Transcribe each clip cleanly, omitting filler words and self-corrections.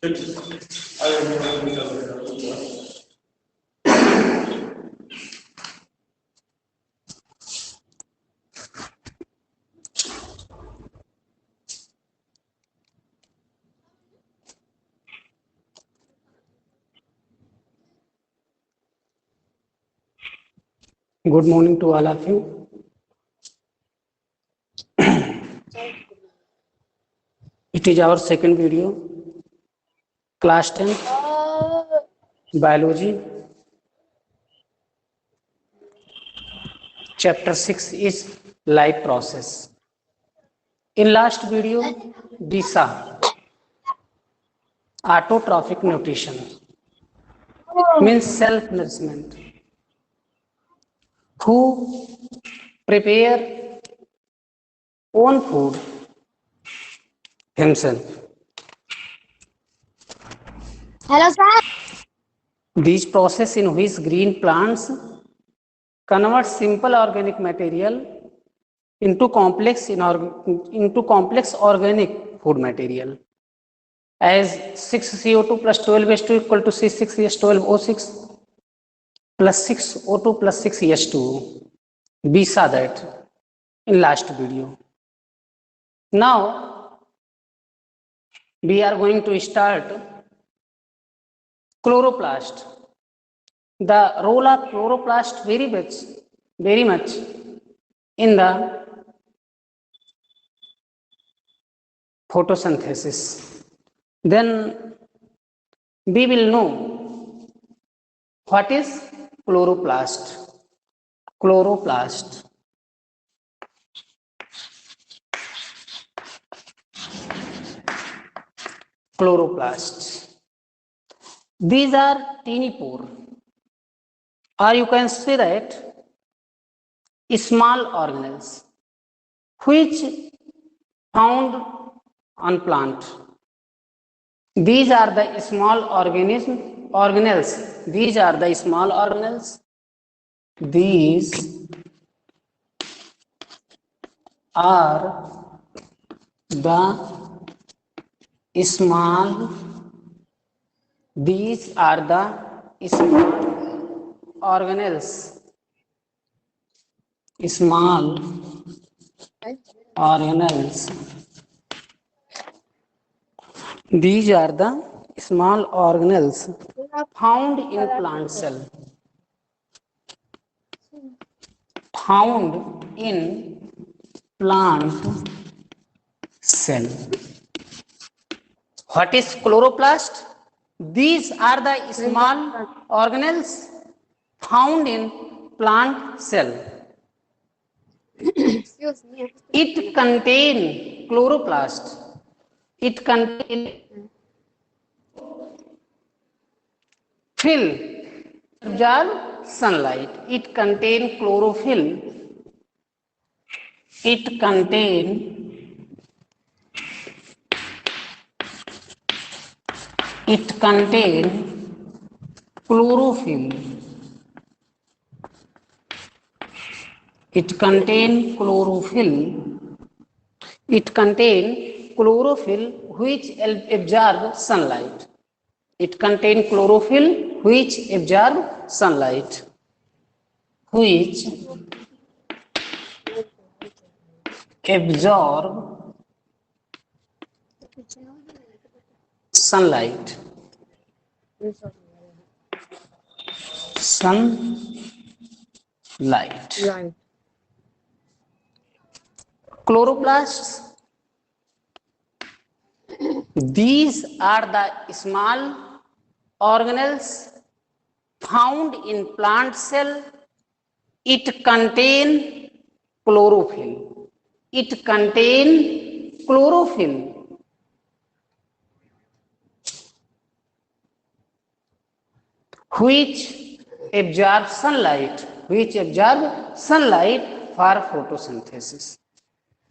Good morning to all of you. It is our second video, class 10, biology. Chapter 6 is life process. In last video, DISA, autotrophic nutrition, means self-nourishment. Who prepare own food himself. Hello, sir. These process in which green plants convert simple organic material into complex organic food material. As 6CO2 plus 12H2 equal to C6H12O6 plus 6O2 plus 6H2. We saw that in last video. Now we are going to start chloroplast. The role of chloroplast very much in the photosynthesis. Then we will know what is chloroplast. Chloroplast. Chloroplasts. These are teeny pore, or you can say that small organelles which found on plant. These are the small organelles. These are the small organelles. These are the small. These are the small organelles. Small organelles. These are the small organelles found in plant cell. Found in plant cell. What is chloroplast? These are the small organelles found in plant cell. Excuse me. It contains chloroplast. It contains fill, absorb sunlight. It contains chlorophyll. It contains chlorophyll. It contains chlorophyll. It contains chlorophyll which absorb sunlight. It contains chlorophyll which absorb sunlight. Which absorb sunlight. Sunlight. Right. Chloroplasts. These are the small organelles found in plant cell. It contains chlorophyll. It contains chlorophyll. Which absorb sunlight. Which absorb sunlight for photosynthesis.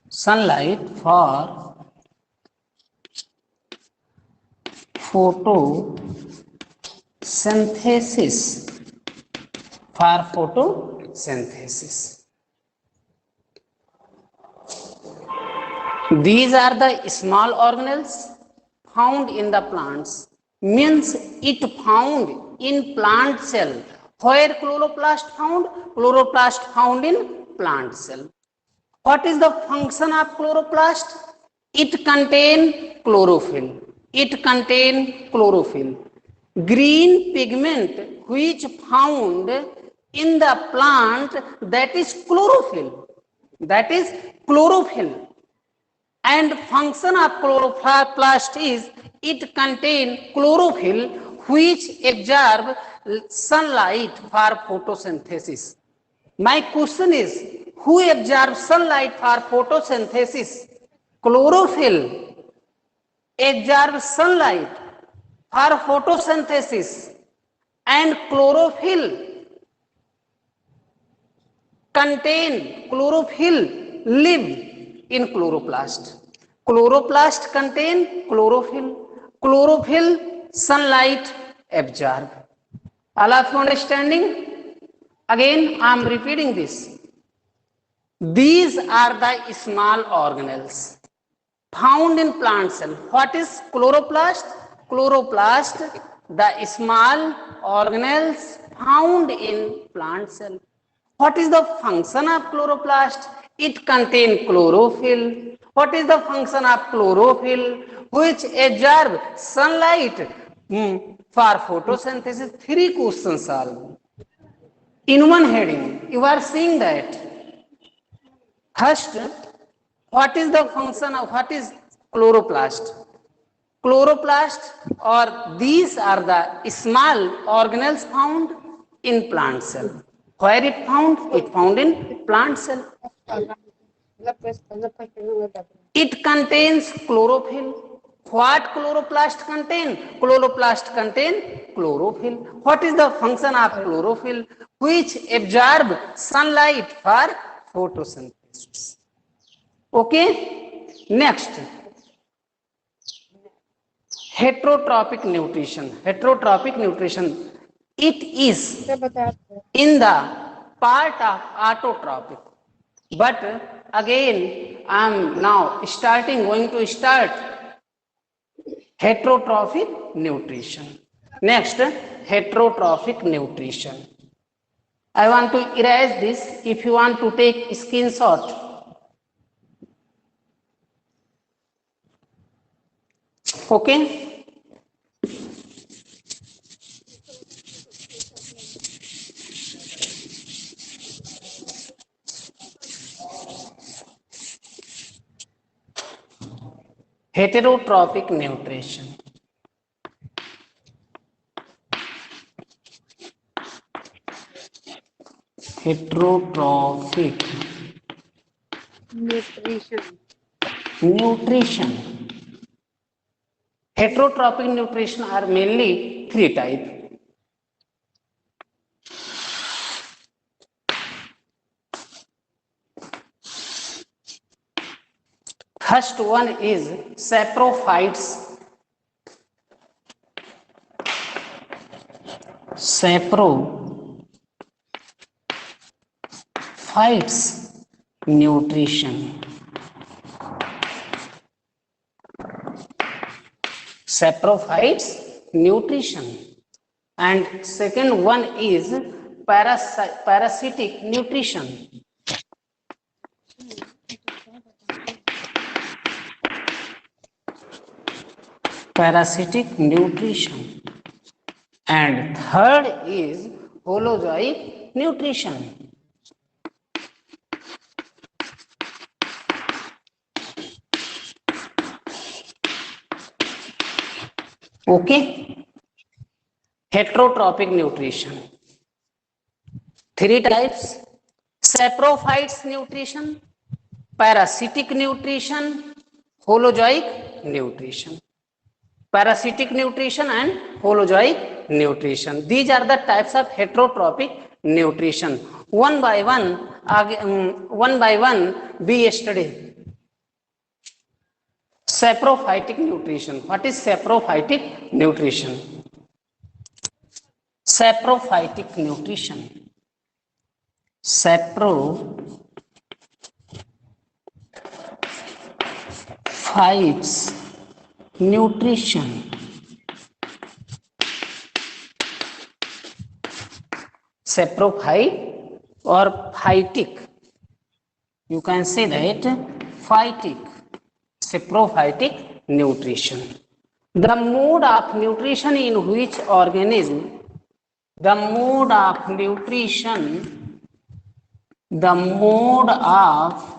Sunlight for photosynthesis. For photosynthesis. These are the small organelles found in the plants means it found in plant cell. Where chloroplast found? Chloroplast found in plant cell. What is the function of chloroplast? It contain chlorophyll. It contain chlorophyll. Green pigment which found in the plant, that is chlorophyll. That is chlorophyll. And function of chloroplast is it contain chlorophyll which absorb sunlight for photosynthesis. My question is, who absorbs sunlight for photosynthesis? Chlorophyll absorbs sunlight for photosynthesis, and chlorophyll live in chloroplast. Chloroplast contain chlorophyll. Chlorophyll sunlight absorb. All of you understanding? Again, I am repeating this. These are the small organelles found in plant cell. What is chloroplast? Chloroplast, the small organelles found in plant cell. What is the function of chloroplast? It contains chlorophyll. What is the function of chlorophyll? Which absorb sunlight for photosynthesis. 3 questions solved in one heading. You are seeing that. First, what is the function of what is chloroplast? Chloroplast, or these are the small organelles found in plant cell. Where it found? It found in plant cell. It contains chlorophyll. What chloroplast contain? Chloroplast contain chlorophyll. What is the function of chlorophyll? Which absorb sunlight for photosynthesis. Okay. Next, heterotrophic nutrition. Heterotrophic nutrition. It is in the part of autotrophic. But again, I am now going to start heterotrophic nutrition. Next, heterotrophic nutrition. I want to erase this. If you want to take screenshot. Okay. Heterotrophic nutrition. Heterotrophic nutrition. Heterotrophic nutrition are mainly 3 types. First one is saprophytes. Saprophytes nutrition. Saprophytes nutrition. And second one is parasitic nutrition. Parasitic nutrition. And third is holozoic nutrition. Okay. Heterotrophic nutrition. 3 types: saprophytes nutrition, parasitic nutrition, holozoic nutrition. Parasitic nutrition and holozoic nutrition. These are the types of heterotrophic nutrition. One by one, we study. Saprophytic nutrition. What is saprophytic nutrition? Saprophytic nutrition. Saprophytes nutrition, saprophyte or phytic, you can say that phytic, saprophytic nutrition. The mode of nutrition in which organism, the mode of nutrition, the mode of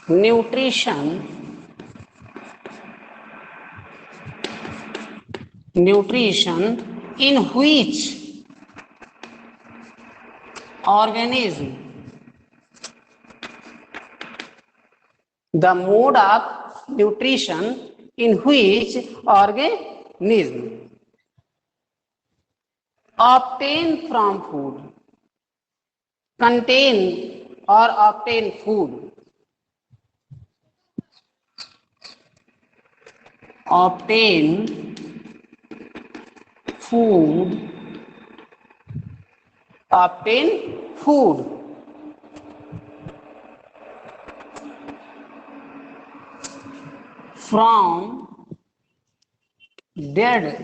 nutrition, in which organism, the mode of nutrition in which organism obtain from food, contain or obtain food, obtain food, obtain food from dead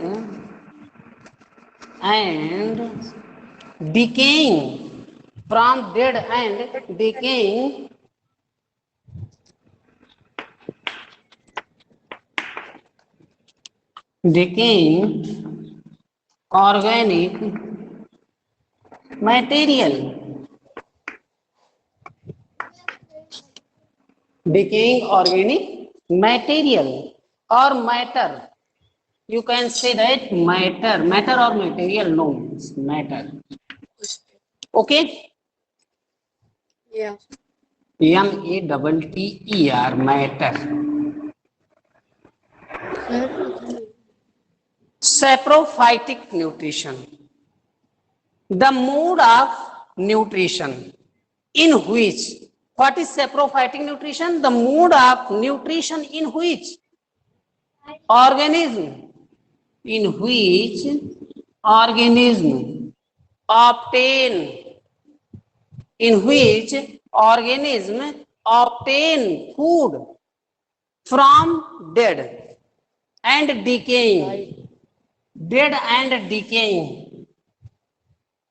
and decaying, from dead and decaying organic material, decaying organic material or matter, you can say that matter or material, no, it's matter. Okay, Yeah. matter, matter. Saprophytic nutrition, the mode of nutrition in which, what is saprophytic nutrition? The mode of nutrition in which organism, obtain, in which organism obtain food from dead and decaying,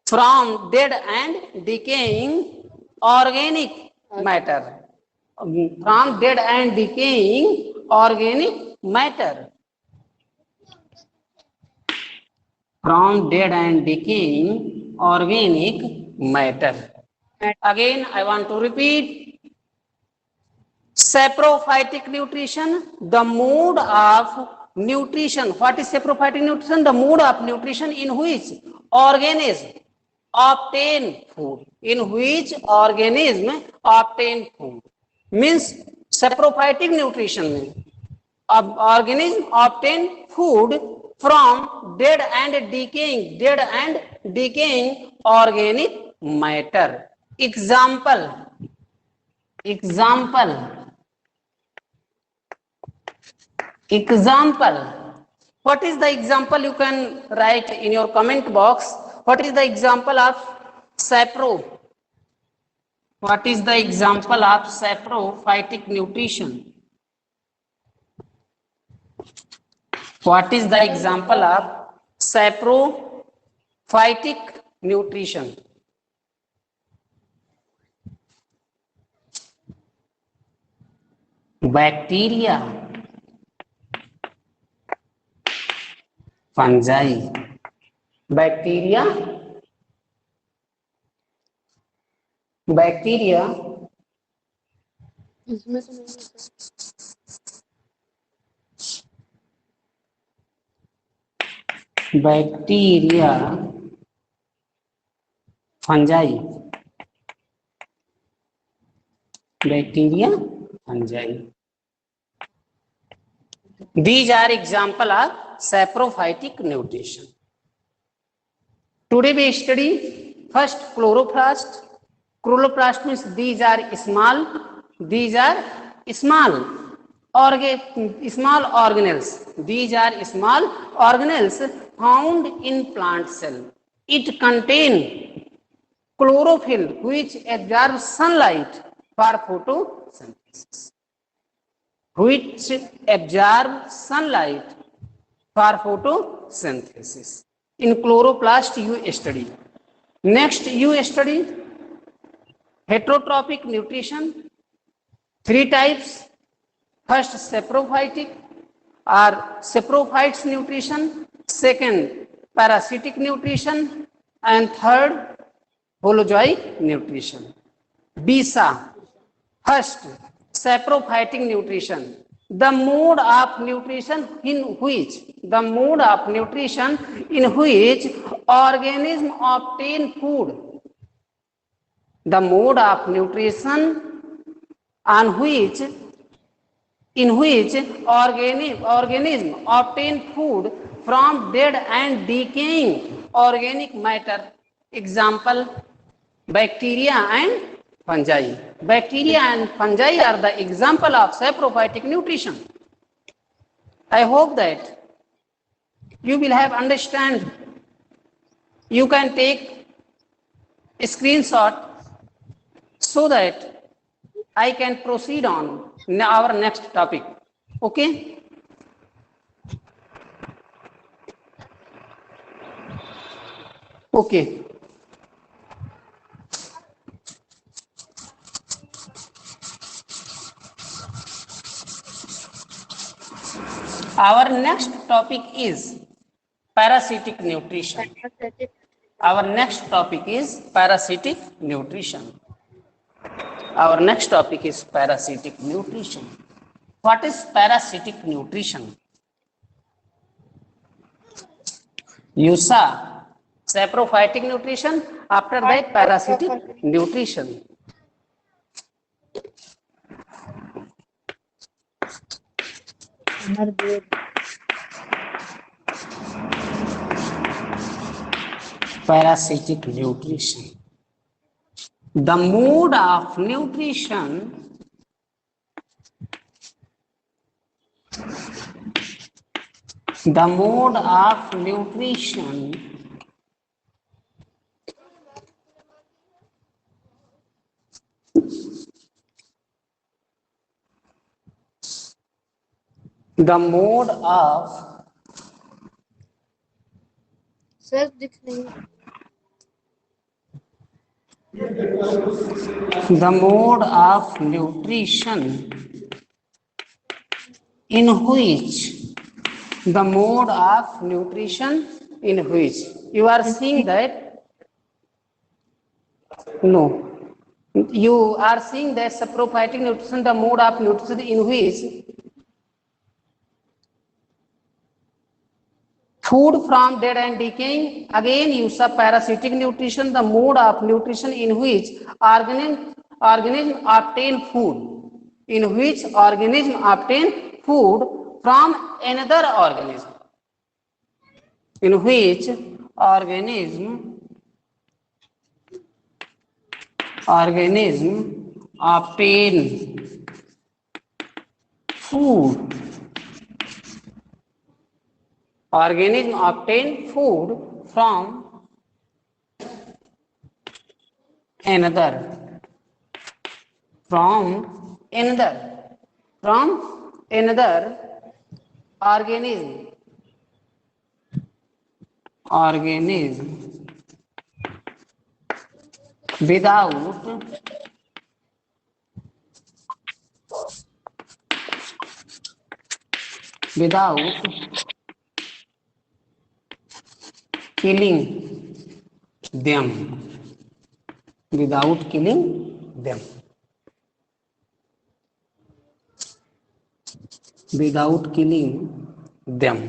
from dead and decaying organic matter, from dead and decaying organic matter, from dead and decaying organic matter. Again, I want to repeat. Saprophytic nutrition, the mode of nutrition. What is saprophytic nutrition? The mode of nutrition in which organism obtain food, in which organism obtain food. Means saprophytic nutrition means organism obtain food from dead and decaying organic matter. Example. What is the example? You can write in your comment box. What is the example of sapro? What is the example of saprophytic nutrition? What is the example of saprophytic nutrition? Bacteria, fungi, bacteria, इसमें तो नहीं होता। bacteria, fungi, these are example of saprophytic nutrition. Today we study first chloroplast. Chloroplast means these are small organelles. These are small organelles found in plant cell. It contains chlorophyll which absorbs sunlight for photosynthesis, which absorb sunlight for photosynthesis. In chloroplast you study. Next you study heterotrophic nutrition, 3 types. First, saprophytic or saprophytes nutrition, second, parasitic nutrition, and third, holozoic nutrition. BISA. First, saprophytic nutrition. The mode of nutrition in which organism obtain food. The mode of nutrition in which organism obtain food from dead and decaying organic matter. Example, bacteria and fungi. Bacteria and fungi are the example of saprophytic nutrition. I hope that you will have understand. You can take a screenshot so that I can proceed on our next topic. Okay? Okay. Our next topic is parasitic nutrition. Our next topic is parasitic nutrition. Our next topic is parasitic nutrition. What is parasitic nutrition? You saw saprophytic nutrition, after that parasitic nutrition. Parasitic nutrition. The mode of nutrition sir दिख नहीं the mode of nutrition in which you are seeing that you are seeing that saprophytic nutrition, the mode of nutrition in which food from dead and decaying. Again you saw parasitic nutrition, the mode of nutrition in which organism obtain food, from another organism, in which organism obtain food from another organism without killing them.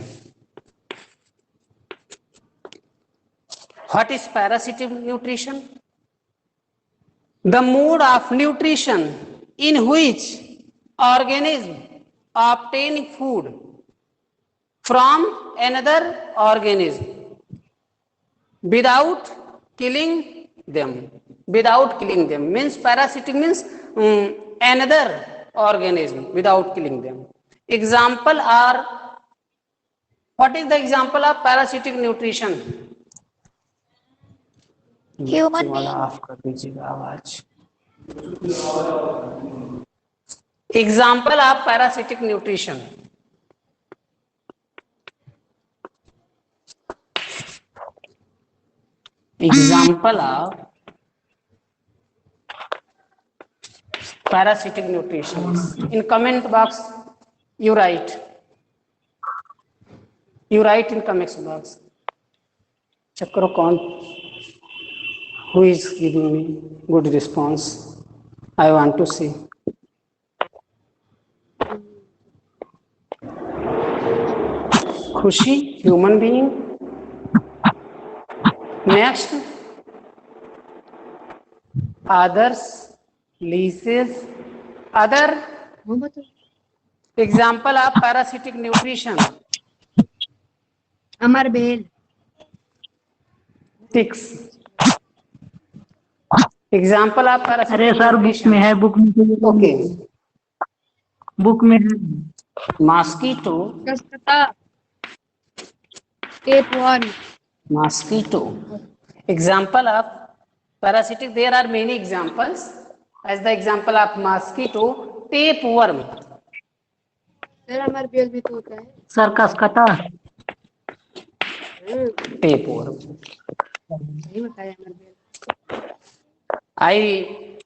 What is parasitic nutrition? The mode of nutrition in which organism obtain food from another organism without killing them. Means parasitic means another organism without killing them. Example are, what is the example of parasitic nutrition? Human वाला of कर दीजिएगा आवाज. Example of parasitic nutrition. Example of parasitic nutrition. In comment box, you write. You write in comment box. Check करो कौन who is giving me good response. I want to see. Khushi, human being. Next, others, leases, other. Example of parasitic nutrition. अमर बेल, Ticks. Example of parasitic अरे sir book nutrition. में है, book में Okay. Book में है। Mosquito. कसकता, tapeworm, Mosquito. Example of parasitic. There are many examples. As the example of mosquito, tapeworm. Sir अमर बेल भी तो होता है। सर कसकता। Tapeworm. नहीं बताया अमर बेल। I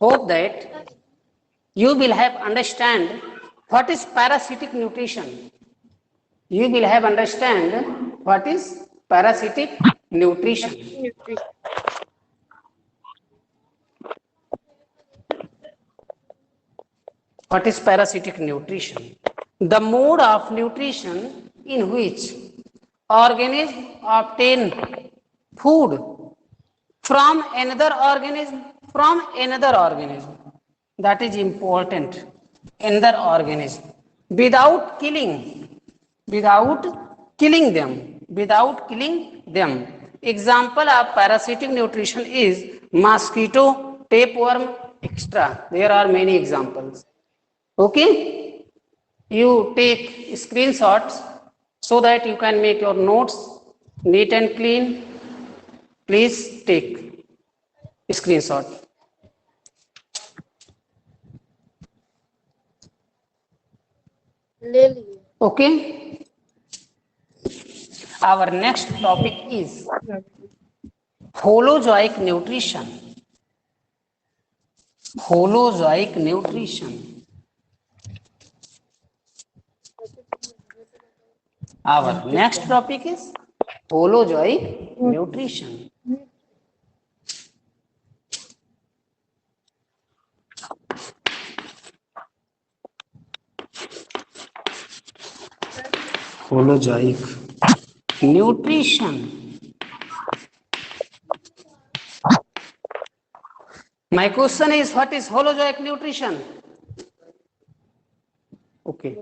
hope that you will have understand what is parasitic nutrition. You will have understand what is parasitic nutrition. What is parasitic nutrition? The mode of nutrition in which organism obtain food from another organism, that is important, another organism, without killing them. Example of parasitic nutrition is mosquito, tapeworm, etc. There are many examples. Okay, you take screenshots so that you can make your notes neat and clean. Please take screenshot. ले लिए। Okay, our next topic is holozoic nutrition. Holozoic nutrition. Our next topic is holozoic nutrition. Holozoic nutrition. My question is, what is holozoic nutrition? Okay.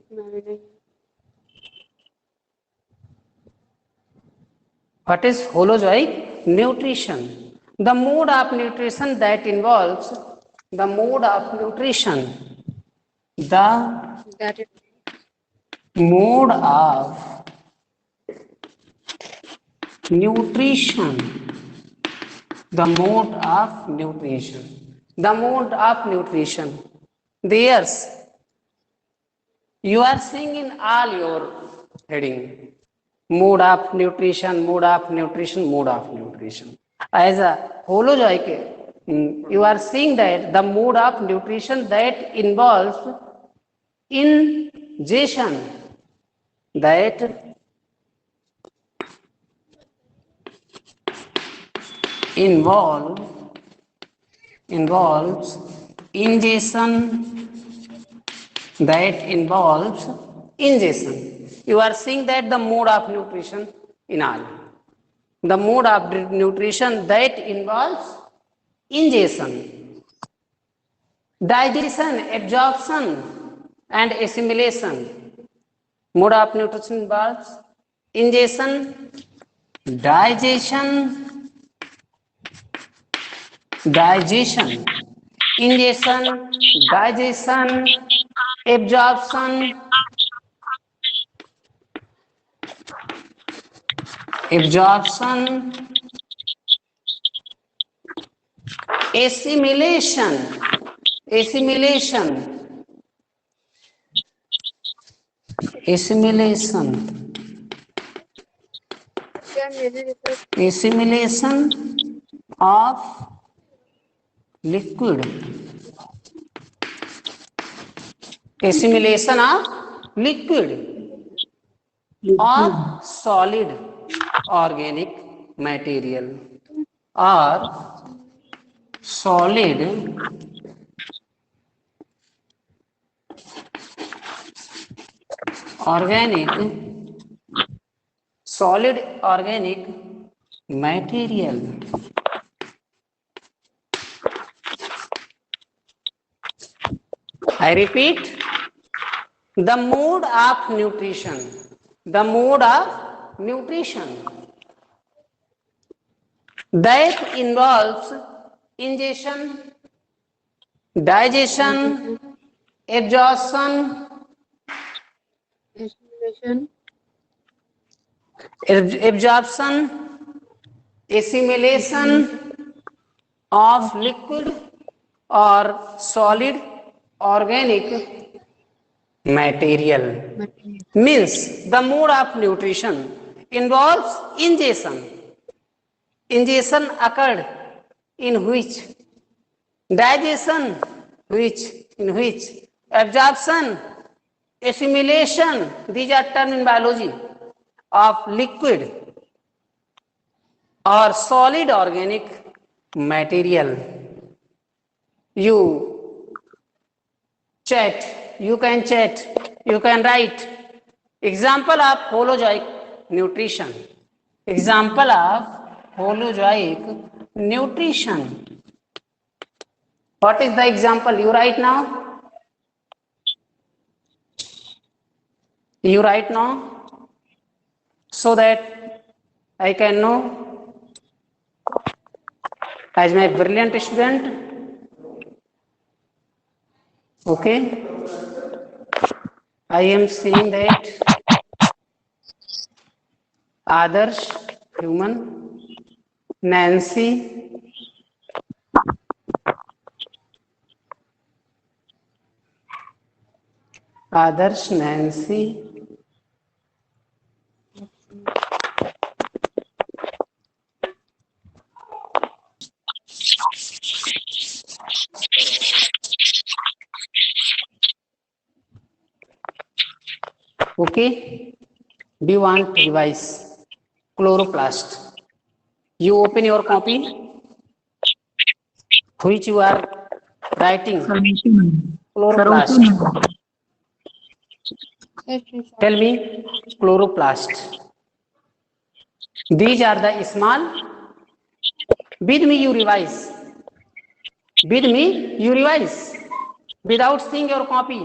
What is holozoic nutrition? The mode of nutrition that involves the mode of nutrition. The Got it. mode of nutrition. The mode of nutrition. The mode of nutrition. There's you are seeing in all your heading. Mode of nutrition, mode of nutrition, mode of nutrition. As a holozoic, you are seeing that the mode of nutrition that involves ingestion, that involves ingestion, that involves ingestion. You are seeing that the mode of nutrition in all. The mode of nutrition that involves ingestion, digestion, absorption, and assimilation. Mode of nutrition involves ingestion, digestion, ingestion, digestion, absorption, assimilation, assimilation, assimilation, क्या मेरे research assimilation of liquid, assimilation of liquid or solid organic material or solid organic material. I repeat, the mode of nutrition, the mode of nutrition that involves ingestion, digestion, absorption, estimation assimilation of liquid or solid organic material. Means the mode of nutrition involves ingestion. Ingestion occurred in which, digestion in which, absorption, assimilation, these are terms in biology, of liquid or solid organic material. You chat, you can write example of holozoic nutrition, example of holozoic nutrition. What is the example? You write now, so that I can know as my brilliant student. Okay, I am saying that Adarsh, human, Nancy, Adarsh, Nancy, okay. Do you want to revise chloroplast? You open your copy which you are writing chloroplast. Tell me chloroplast. These are the small. With me you revise. With me you revise without seeing your copy.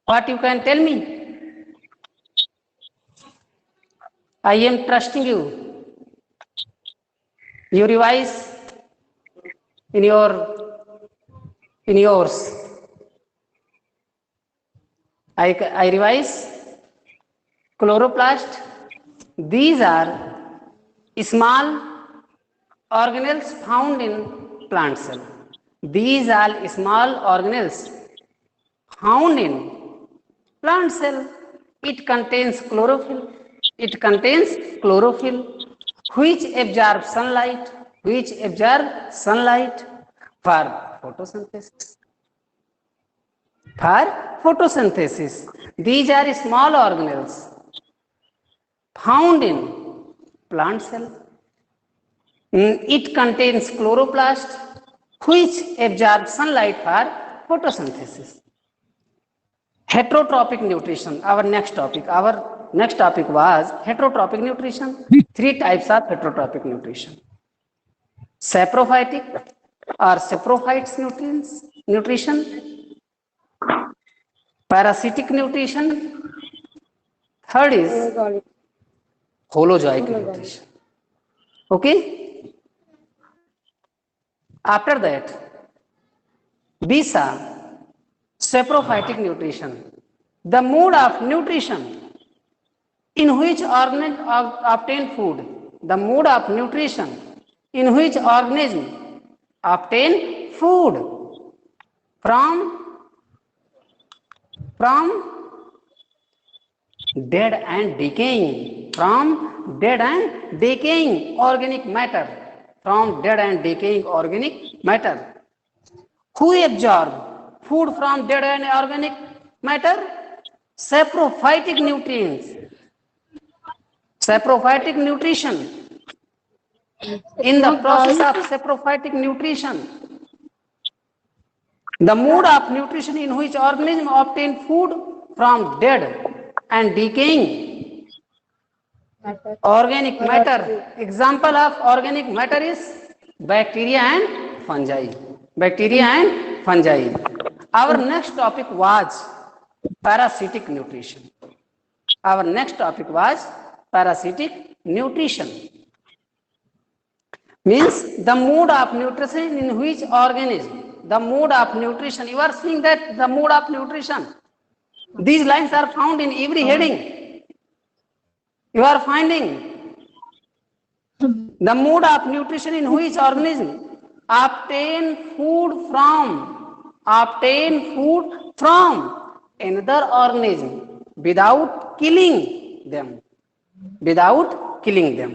What you can tell me? I am trusting you. You revise in yours. I revise chloroplast. These are small organelles found in plant cell. These are small organelles found in plant cell. It contains chlorophyll. It contains chlorophyll which absorbs sunlight, for photosynthesis. These are small organelles found in plant cell. It contains chloroplast which absorbs sunlight for photosynthesis. Heterotrophic nutrition, our next topic was heterotrophic nutrition. 3 types of heterotrophic nutrition: saprophytic or saprophytes nutrition, parasitic nutrition, third is holozoic nutrition. Okay, after that these are saprophytic nutrition, the mode of nutrition in which organism obtain food, the mode of nutrition in which organism obtain food from dead and decaying, from dead and decaying organic matter, from dead and decaying organic matter. Who absorb food from dead and organic matter? Saprophytic nutrients, saprophytic nutrition. In the process of saprophytic nutrition, the mode of nutrition in which organism obtain food from dead and decaying organic matter. Example of organic matter is bacteria and fungi. Bacteria and fungi. Our next topic was parasitic nutrition. Our next topic was parasitic nutrition. Means the mode of nutrition in which organism, the mode of nutrition. You are seeing that the mode of nutrition. These lines are found in every heading. You are finding the mode of nutrition in which organism obtain food from another organism without killing them. Without killing them.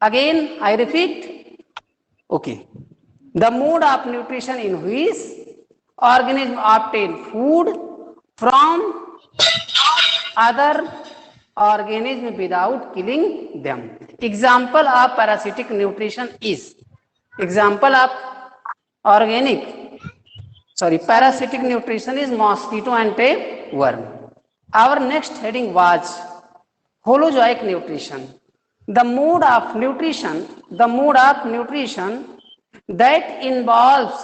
Again, I repeat. Okay. The mode of nutrition in which organism obtain food from other organism without killing them. Example of parasitic nutrition is, example of parasitic nutrition is mosquito and tapeworm. Our next heading was holozoic nutrition. The mode of nutrition that involves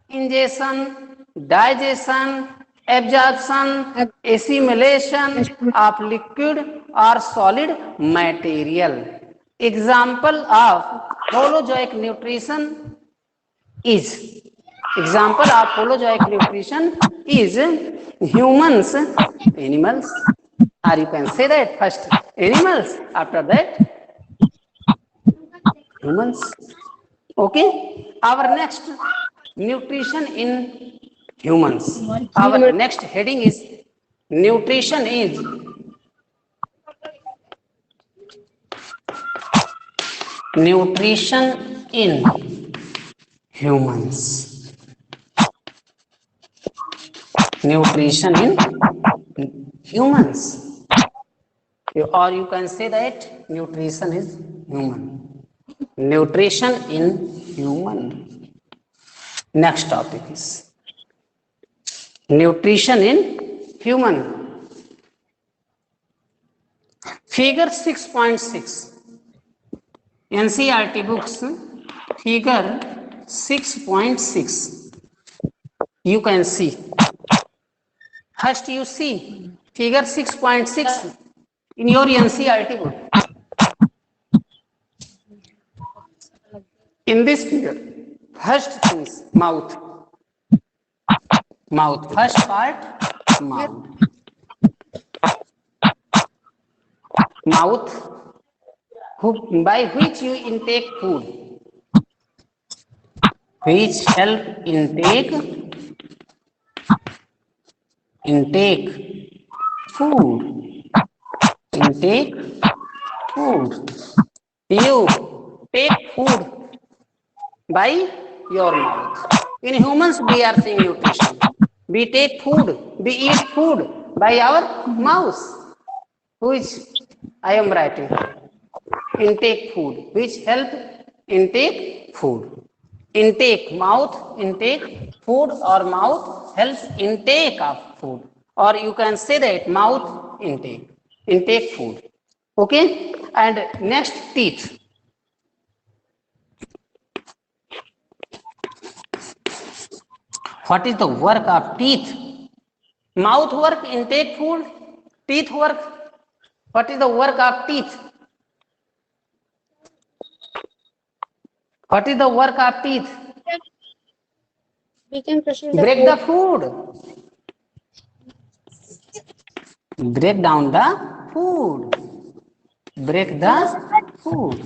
ingestion, digestion, absorption, assimilation of liquid or solid material. Example of holozoic nutrition is humans, animals, or you can say that first animals, after that humans. Okay. Our next nutrition in humans. Our next heading is nutrition in humans. Nutrition in humans. Or you can say that nutrition is human. Nutrition in human. Next topic is nutrition in human. Figure 6.6. NCERT books, figure 6.6. You can see. First you see figure 6.6 in your NCERT book. In this figure, first things, mouth. First part, mouth. Mouth, by which you intake food. Which help intake food. You take food by your mouth. In humans, we are seeing nutrition. We take food, we eat food by our mouth, which I am writing. Intake food, which help intake food. Intake, mouth intake food, or mouth helps intake of food. Or you can say that mouth intake food. Okay. And next, teeth. What is the work of teeth? Mouth work, intake food. Teeth work. What is the work of teeth? What is the work of teeth? We can proceed. Break the food. Break down the food. Break the food.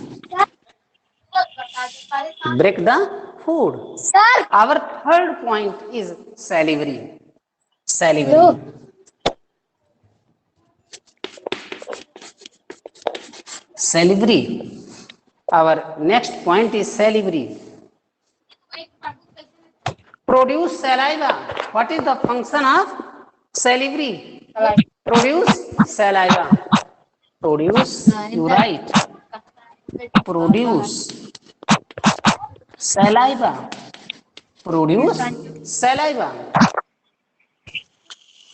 Break the food. Sir. Our third point is salivary. Salivary. Hello. Salivary. Our next point is salivary. Produce saliva. What is the function of salivary? Produce saliva. Produce, you write. Produce saliva. Produce saliva.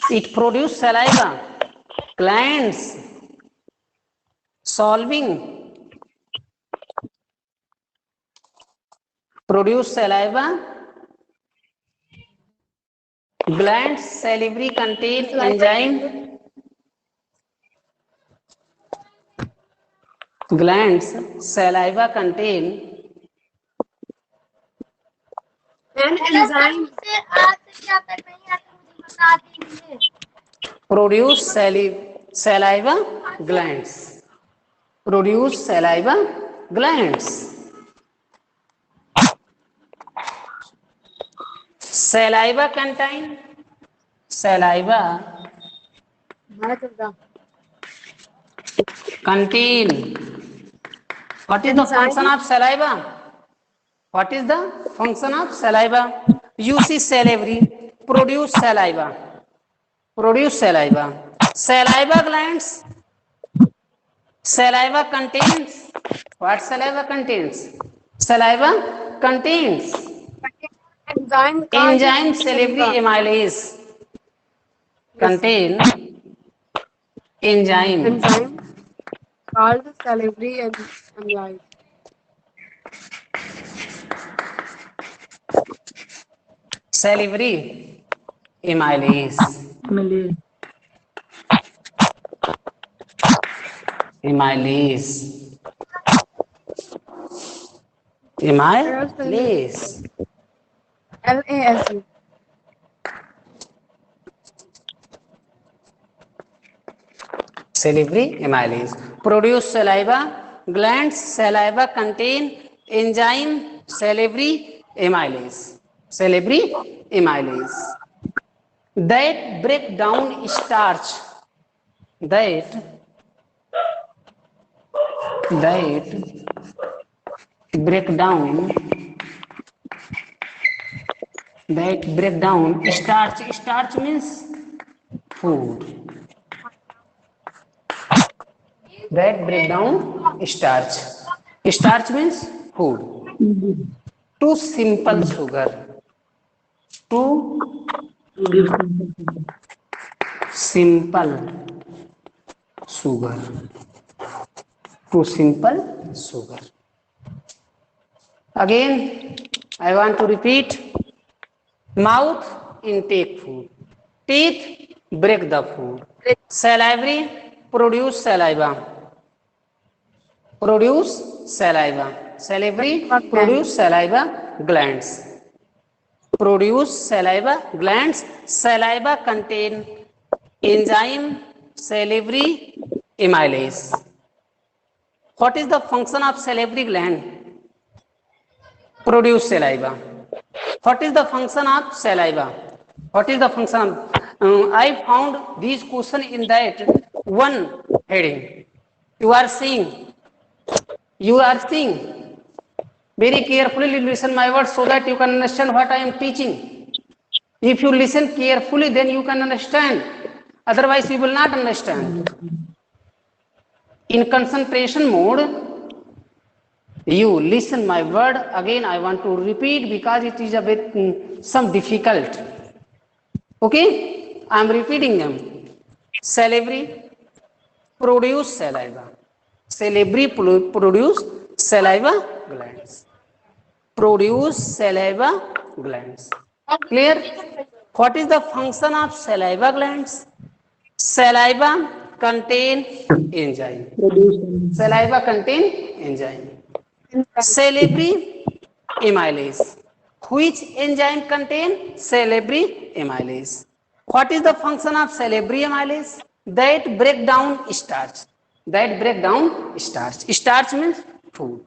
It produces saliva. Glands solving produce saliva. Glands salivary contain enzyme. Glands saliva contain ma'am enzyme से आज क्या कर रही है मुझे बता दीजिए. produce saliva glands. Produce saliva glands. Saliva contain saliva contain. What is the function of saliva? What is the function of saliva? You see salivary produce saliva. Produce saliva. Saliva glands. Saliva contains. What saliva contains? Saliva contains enzyme salivary amylase. Contain enzyme called salivary amylase. salivary amylase. मिले Amylase. Amylase. LASE. Salivary amylase. Produce saliva. Glands saliva contain enzyme salivary amylase. Salivary amylase. That break down starch. That break down starch. Starch means food. That break down starch. Starch means food. To simple sugar. To simple sugar. To simple sugar. Again, I want to repeat. Mouth intake food. Teeth break the food. Salivary produce saliva. Produce saliva. Salivary produce saliva glands. Produce saliva glands. Saliva contain enzyme salivary amylase. What is the function of salivary gland? Produce saliva. What is the function of saliva? What is the function of? I found these questions in that one heading. You are seeing. Very carefully listen my words so that you can understand what I am teaching. If you listen carefully, then you can understand. Otherwise, you will not understand. In concentration mode, you listen my word. Again, I want to repeat because it is a bit some difficult. Okay, I am repeating them. Salivary produce saliva. Salivary produce saliva glands. Produce saliva glands. Clear? What is the function of saliva glands? Saliva contain enzyme. Saliva contain enzyme. Salivary amylase. Which enzyme contain salivary amylase? What is the function of salivary amylase? That break down starch. That break down starch. Starch means food.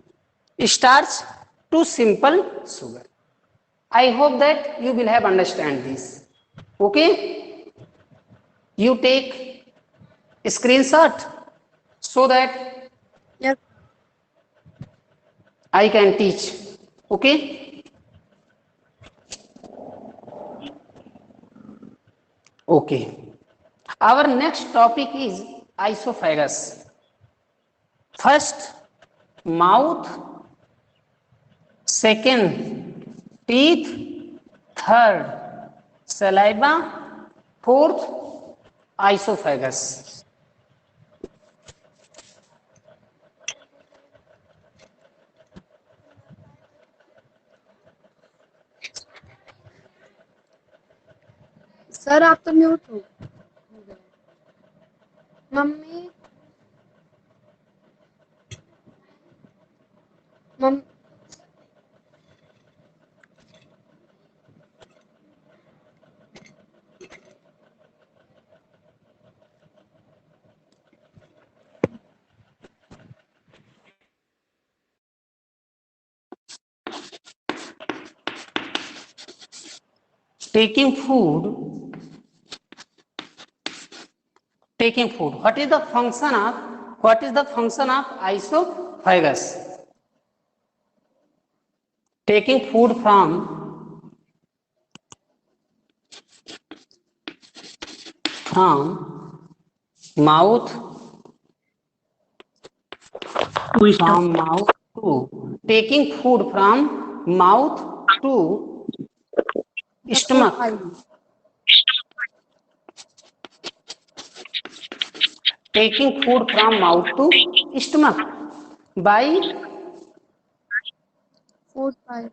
Starch to simple sugar. I hope that you will have understand this. Okay? You take a screenshot so that Yes. I can teach. Okay? Okay. Our next topic is esophagus. First, mouth. Second, teeth. Third, saliva. Fourth, esophagus. Sir आप तो mute हो mummy मम Taking food. Taking food. What is the function of esophagus? Taking food from mouth to stop. from mouth to taking food from mouth to stomach. Taking food from mouth to stomach by 4 5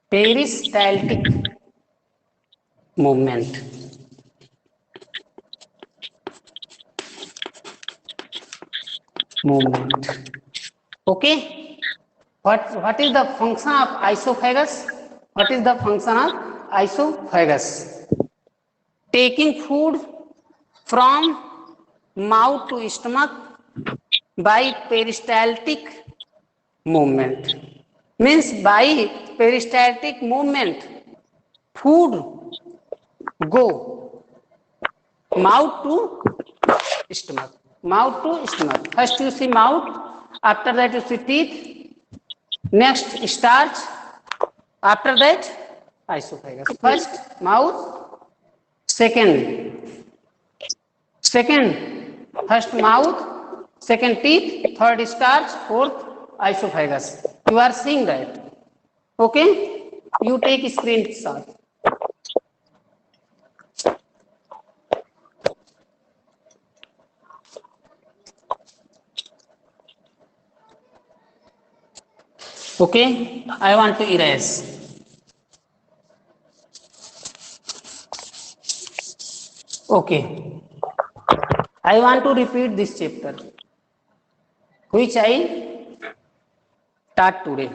peristaltic movement. Okay. What is the function of esophagus? What is the function of esophagus? Taking food from mouth to stomach by peristaltic movement. Means by peristaltic movement, food go mouth to stomach. Mouth to stomach. First you see mouth, after that you see teeth, next starch, after that esophagus. First mouth, second first mouth, second teeth, third starch, fourth esophagus. You are seeing that. Okay? You take screenshot. Okay? I want to erase. Okay. I want to repeat this chapter, which I taught today.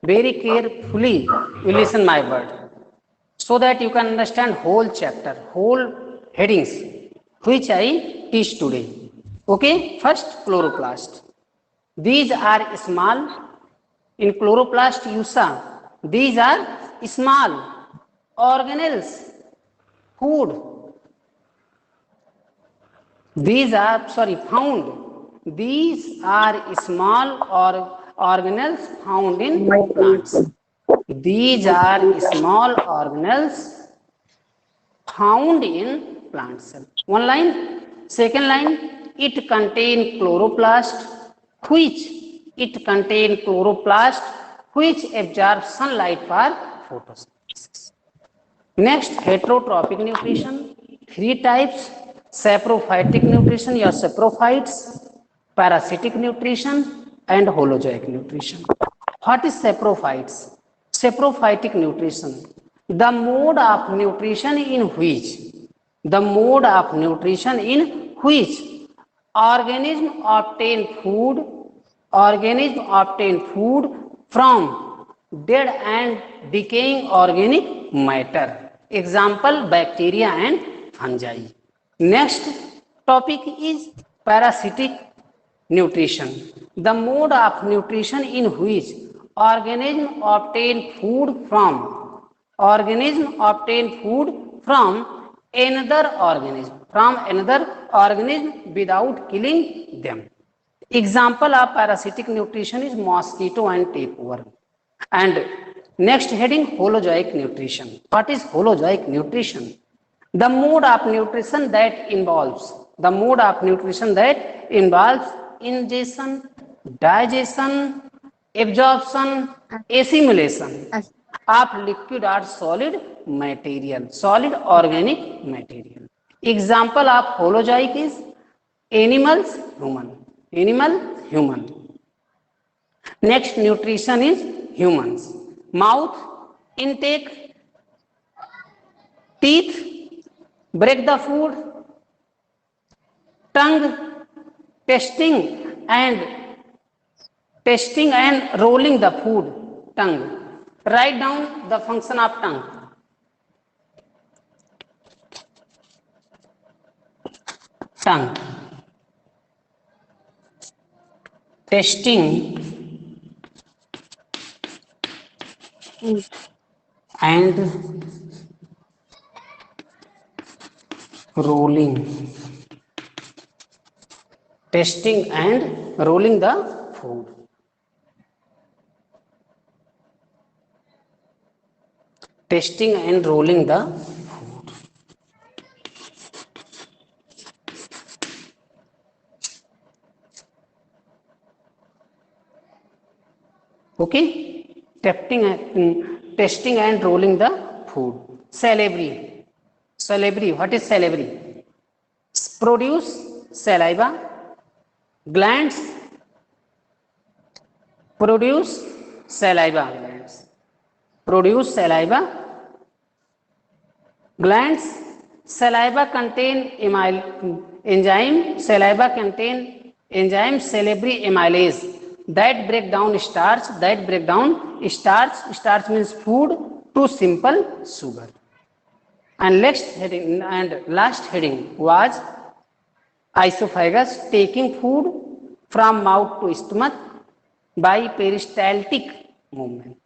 Very carefully you listen my word, so that you can understand whole chapter, whole headings, which I teach today. Okay, first chloroplast. These are small. In chloroplast you saw, these are small organelles, food. These are found. These are small organelles found in plants. These are small organelles found in plant cell. One line. Second line, it contain chloroplast, which absorbs sunlight for photosynthesis. Next, heterotrophic nutrition. 3 types: saprophytic nutrition, या saprophytes, parasitic nutrition, and holozoic nutrition. What is saprophytes? Saprophytic nutrition. The mode of nutrition in which organism obtain food from dead and decaying organic matter. Example, bacteria and fungi. Next topic is parasitic nutrition. The mode of nutrition in which organism obtain food from another organism without killing them. Example of parasitic nutrition is mosquito and tapeworm. And next heading, holozoic nutrition. What is holozoic nutrition? The mode of nutrition that involves ingestion, digestion, absorption, assimilation of liquid or solid organic material. Example of holozoic is animal, human. Next nutrition is humans. Mouth intake, teeth break the food, tongue tasting and rolling the food. Tongue. Write down the function of tongue. Tasting and rolling. Tasting and rolling the food. Tasting and rolling the food. Okay? Tasting and rolling the food. Salivary. What is salivary? Produce saliva. Glands produce saliva. Glands. Saliva contain enzyme. Salivary amylase that break down starch. Starch means food to simple sugar. And last heading was esophagus, taking food from mouth to stomach by peristaltic movement.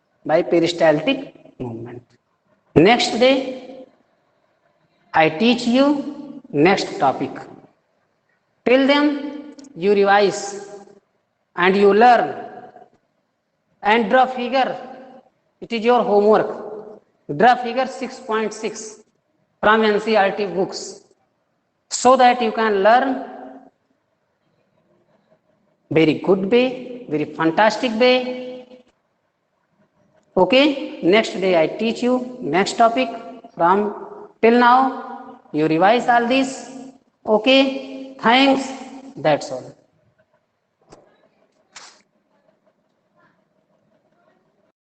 Next day I teach you next topic. Till then you revise and you learn and draw figure. It is your homework. Draw figure 6.6 from NCERT books, so that you can learn very good way, very fantastic way. Okay, next day I teach you next topic. From till now you revise all this. Okay, thanks, that's all.